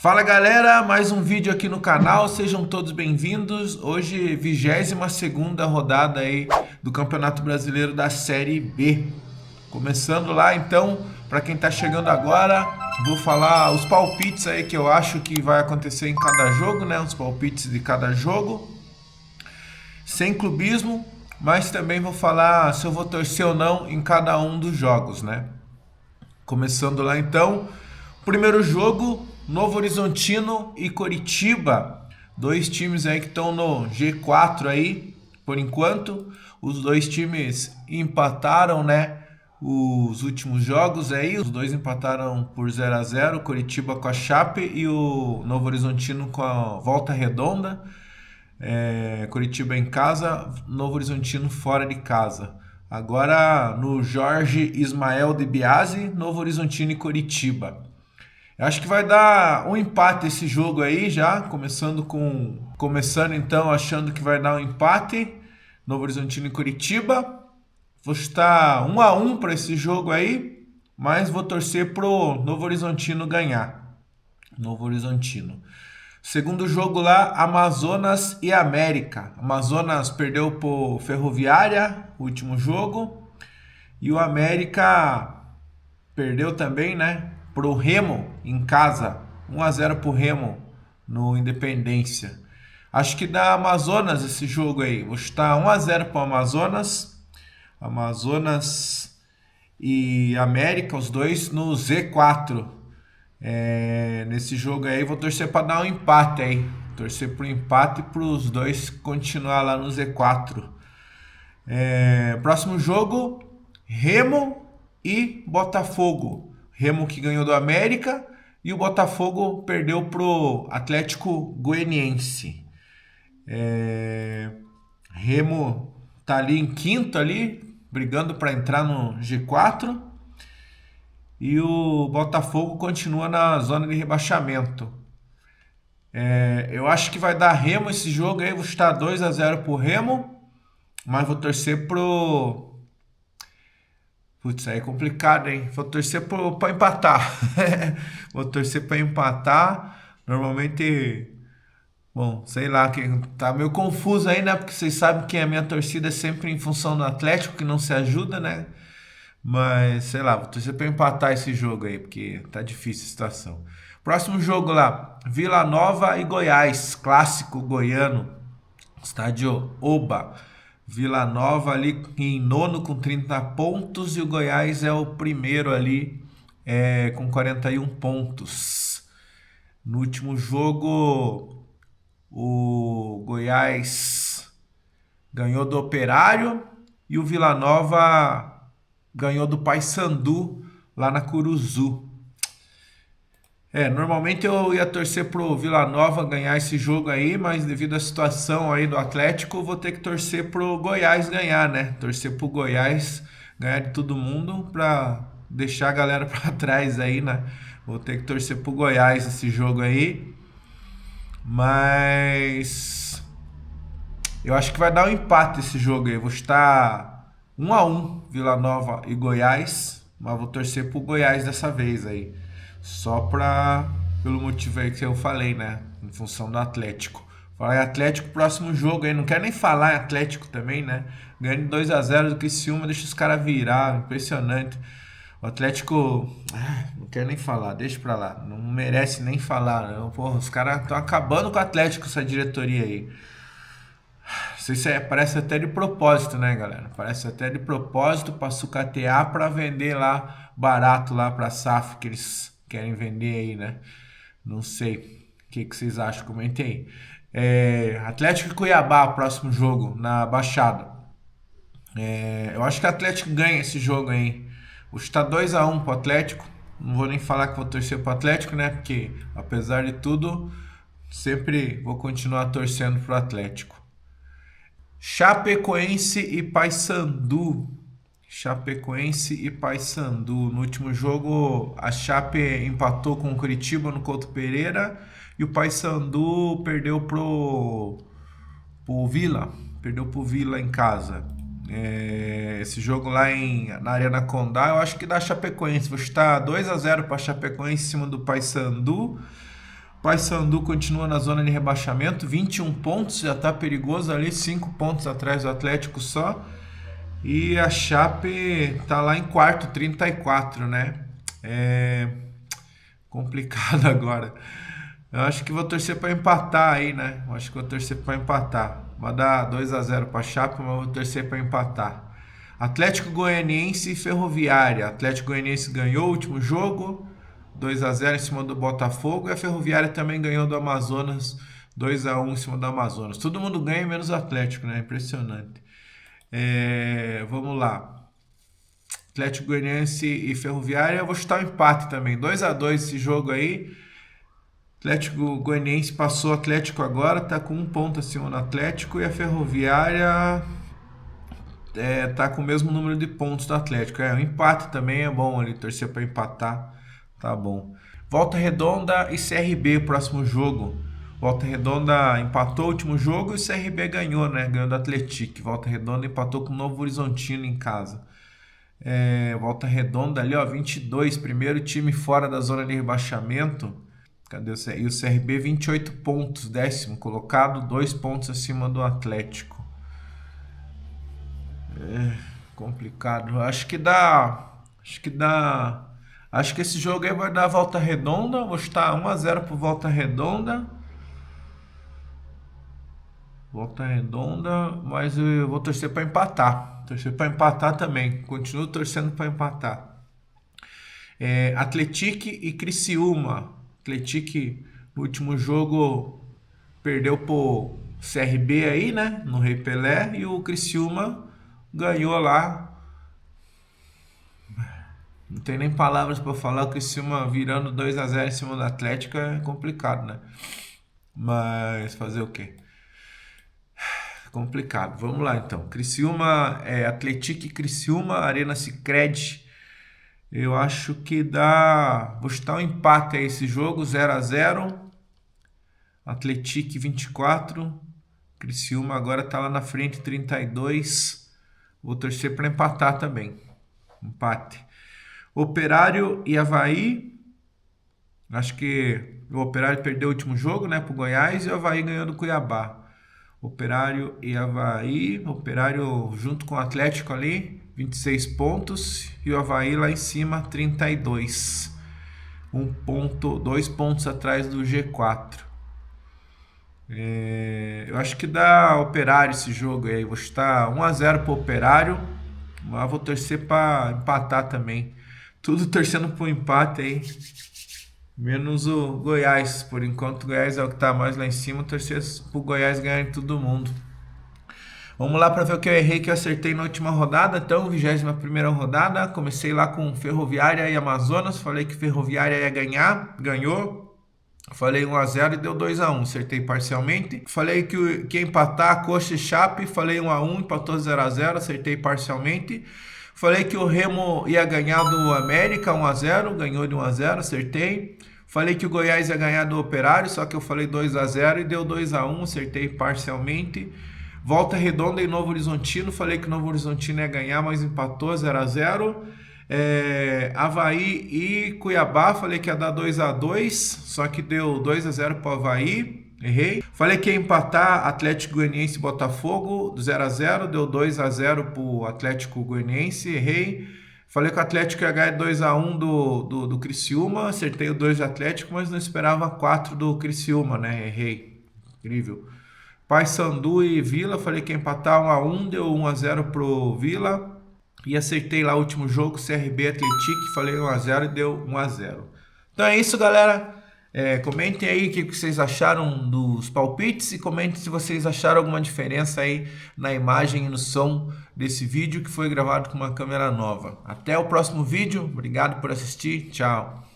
Fala galera, mais um vídeo aqui no canal, sejam todos bem-vindos. Hoje, 22ª rodada aí do Campeonato Brasileiro da Série B. Começando lá então, para quem tá chegando agora, vou falar os palpites aí que eu acho que vai acontecer em cada jogo, né? Os palpites de cada jogo, sem clubismo, mas também vou falar se eu vou torcer ou não em cada um dos jogos, né? Começando lá então, primeiro jogo, Novo Horizontino e Coritiba, dois times aí que estão no G4 aí, por enquanto. Os dois times empataram, né, os últimos jogos aí, os dois empataram por 0-0, Coritiba com a Chape e o Novo Horizontino com a Volta Redonda. Coritiba em casa, Novo Horizontino fora de casa. Agora no Jorge Ismael de Biasi, Novo Horizontino e Coritiba. Eu acho que vai dar um empate esse jogo aí já, começando então achando que vai dar um empate, Novo Horizontino e Coritiba. Vou estar 1-1 para esse jogo aí, mas vou torcer pro Novo Horizontino ganhar. Novo Horizontino. Segundo jogo lá, Amazonas e América. Amazonas perdeu pro Ferroviária, o último jogo, e o América perdeu também, né, pro Remo em casa, 1-0 pro Remo no Independência. Acho que dá Amazonas esse jogo aí. Vou estar 1-0 pro Amazonas. Amazonas e América, os dois no Z4. Nesse jogo aí vou torcer para dar um empate aí. Torcer pro empate para os dois continuar lá no Z4. Próximo jogo, Remo e Botafogo. Remo que ganhou do América e o Botafogo perdeu pro Atlético Goianiense. Remo tá ali em quinto ali, brigando para entrar no G4. E o Botafogo continua na zona de rebaixamento. Eu acho que vai dar Remo esse jogo aí. Vou estar 2-0 pro Remo, mas vou torcer pro... Putz, aí é complicado, hein? Vou torcer pra empatar. Vou torcer pra empatar. Normalmente, bom, sei lá, que tá meio confuso aí, né? Porque vocês sabem que a minha torcida é sempre em função do Atlético, que não se ajuda, né? Mas, sei lá, vou torcer pra empatar esse jogo aí, porque tá difícil a situação. Próximo jogo lá, Vila Nova e Goiás, clássico goiano, estádio Oba. Vila Nova ali em nono com 30 pontos e o Goiás é o primeiro ali com 41 pontos. No último jogo, o Goiás ganhou do Operário e o Vila Nova ganhou do Paysandu lá na Curuzu. Normalmente eu ia torcer pro Vila Nova ganhar esse jogo aí, mas devido à situação aí do Atlético, vou ter que torcer pro Goiás ganhar, né? Torcer pro Goiás ganhar de todo mundo pra deixar a galera pra trás aí, né? Vou ter que torcer pro Goiás esse jogo aí. Mas eu acho que vai dar um empate esse jogo aí. Eu vou estar 1-1 Vila Nova e Goiás, mas vou torcer pro Goiás dessa vez aí. Só pelo motivo aí que eu falei, né? Em função do Atlético. Falar em Atlético, próximo jogo aí. Não quero nem falar em Atlético também, né? Ganhando 2-0 do Criciúma, deixa os caras virar. Impressionante. O Atlético, não quero nem falar, deixa pra lá. Não merece nem falar, não. Porra, os caras estão acabando com o Atlético, essa diretoria aí. Isso parece até de propósito, né, galera? Parece até de propósito pra sucatear, pra vender lá barato lá pra SAF que eles querem vender aí, né? Não sei. O que vocês acham? Comentem aí. Atlético e Cuiabá, próximo jogo, na Baixada. Eu acho que o Atlético ganha esse jogo aí. Vou estar 2-1 pro Atlético. Não vou nem falar que vou torcer pro Atlético, né? Porque, apesar de tudo, sempre vou continuar torcendo pro Atlético. Chapecoense e Paysandu. Chapecoense e Paysandu. No último jogo, a Chape empatou com o Coritiba no Couto Pereira e o Paysandu perdeu pro Vila. Perdeu pro Vila em casa. Esse jogo lá na Arena Condá, eu acho que dá Chapecoense. Vou estar 2-0 para Chapecoense em cima do Paysandu. Paysandu continua na zona de rebaixamento, 21 pontos, já está perigoso ali, 5 pontos atrás do Atlético só. E a Chape tá lá em quarto, 34, né? É complicado agora. Eu acho que vou torcer para empatar aí, né? Eu acho que vou torcer para empatar. Vai dar 2-0 para a Chape, mas vou torcer para empatar. Atlético Goianiense e Ferroviária. Atlético Goianiense ganhou o último jogo, 2-0 em cima do Botafogo. E a Ferroviária também ganhou do Amazonas, 2-1 em cima do Amazonas. Todo mundo ganha, menos o Atlético, né? Impressionante. Vamos lá. Atlético Goianiense e Ferroviária. Eu vou chutar um empate também. 2-2 esse jogo aí. Atlético Goianiense passou o Atlético agora, tá com 1 ponto acima do Atlético. E a Ferroviária tá com o mesmo número de pontos do Atlético. Um empate também é bom ali, torcer para empatar, tá bom. Volta Redonda e CRB, próximo jogo. Volta Redonda empatou o último jogo e o CRB ganhou, né? Ganhou do Atlético. Volta Redonda empatou com o Novo Horizontino em casa. Volta Redonda ali, ó, 22, primeiro time fora da zona de rebaixamento. Cadê o CRB? E o CRB 28 pontos, 10º colocado, 2 pontos acima do Atlético. Complicado. Acho que esse jogo aí vai dar Volta Redonda. Vou chutar 1-0 pro Volta Redonda. Volta Redonda, mas eu vou torcer para empatar. Torcer para empatar também. Continuo torcendo para empatar. Atlético e Criciúma. Atlético no último jogo perdeu pro CRB aí, né? No Rei Pelé. E o Criciúma ganhou lá. Não tem nem palavras para falar. O Criciúma virando 2-0 em cima do Atlético é complicado, né? Mas fazer o quê? Complicado. Vamos lá então. Criciúma, Atlético e Criciúma, Arena Sicredi. Eu acho que dá. Vou chutar um empate aí esse jogo, 0-0. Atlético 24. Criciúma agora tá lá na frente, 32. Vou torcer para empatar também. Empate. Operário e Avaí. Acho que o Operário perdeu o último jogo, né, pro Goiás, e o Avaí ganhou do Cuiabá. Operário e Avaí. Operário junto com o Atlético ali, 26 pontos. E o Avaí lá em cima, 32. 2 pontos atrás do G4. Eu acho que dá Operário esse jogo aí. Vou chutar 1-0 pro Operário. Mas vou torcer para empatar também. Tudo torcendo pro empate aí. Menos o Goiás. Por enquanto o Goiás é o que tá mais lá em cima. Torcer pro Goiás ganhar em todo mundo. Vamos lá para ver o que eu errei, que eu acertei na última rodada. Então, 21ª rodada. Comecei lá com Ferroviária e Amazonas. Falei que Ferroviária ia ganhar. Ganhou. Falei 1-0 e deu 2-1. Acertei parcialmente. Falei que ia empatar Coxa e Chape. Falei 1-1, empatou 0-0. Acertei parcialmente. Falei que o Remo ia ganhar do América 1-0, ganhou de 1-0, acertei. Falei que o Goiás ia ganhar do Operário, só que eu falei 2-0 e deu 2-1, acertei parcialmente. Volta Redonda e Novo Horizontino, falei que o Novo Horizontino ia ganhar, mas empatou 0-0. Avaí e Cuiabá, falei que ia dar 2-2, só que deu 2-0 para o Avaí. Errei. Falei que ia empatar Atlético Goianiense e Botafogo 0-0, deu 2-0 pro Atlético Goianiense, errei. Falei que o Atlético ia ganhar 2-1 do Criciúma, acertei o 2 do Atlético, mas não esperava 4 do Criciúma, né? Errei. Incrível. Paysandu e Vila, falei que ia empatar 1-1, deu 1-0 pro Vila. E acertei lá o último jogo, CRB Atlético, falei 1-0 e deu 1-0. Então é isso, galera. Comentem aí o que vocês acharam dos palpites e comentem se vocês acharam alguma diferença aí na imagem e no som desse vídeo que foi gravado com uma câmera nova. Até o próximo vídeo, obrigado por assistir, tchau!